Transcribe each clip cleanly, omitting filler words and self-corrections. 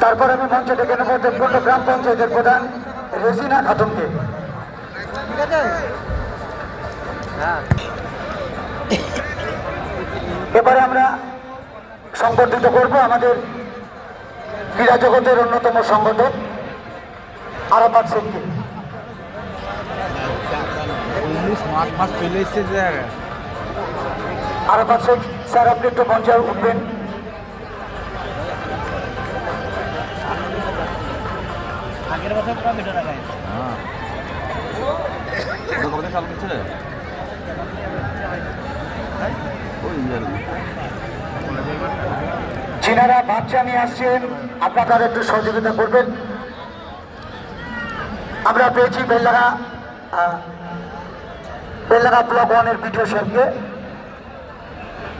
তারপর আমি মঞ্চে ডেকে নেব দেবকুণ্ড গ্রাম পঞ্চায়েতের প্রধান রেজিনা খাতুনকে। এবারে আমরা সংবর্ধিত করব আমাদের ক্রীড়া জগতের অন্যতম সংগঠক আরাফাত শেখকে। আরাফাত শেখ স্যার, আপনি একটু মঞ্চে উঠবেন। আগের বছর পুরো ভিডিও দেখায় যিনারা বাচ্চা নিয়ে আসছেন আপনারা একটু সহযোগিতা করবেন। আমরা পেয়েছি বেলডাঙ্গা ব্লক 1-এর বিডিও সাহেবকে,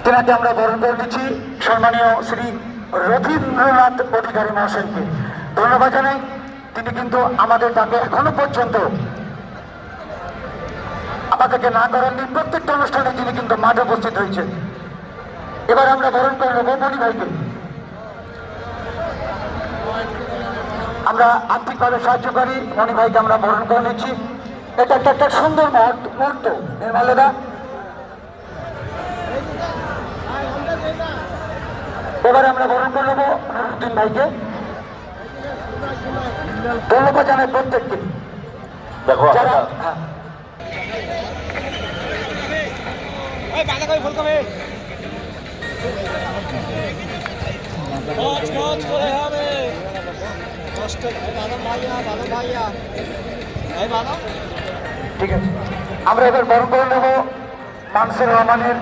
তেনাকে আমরা বরণ করে দিচ্ছি সম্মানীয় শ্রী রবীন্দ্রনাথ অধিকারী মহাশয়কে। ধন্যবাদ জানাই, তিনি কিন্তু আমাদের তাকে এখনো পর্যন্ত আমাদেরকে না করেননি, প্রত্যেকটা অনুষ্ঠানে তিনি কিন্তু মাঠে উপস্থিত হয়েছেন। এবার আমরা বরণ করে নেব মণি ভাইকে। আমরা আর্থিকভাবে সাহায্য করি মণি ভাইকে, আমরা বরণ করে নিচ্ছি। এটা একটা সুন্দর মুহূর্ত নির্মলেরা। এবারে আমরা বরণ করে নেব নুরুদ্দিন ভাইকে। ধন্যবাদ জানাই প্রত্যেককে। দেখো যারা ঠিক আছে, আমরা এবার বরণ করে নেব মানসুর রহমানের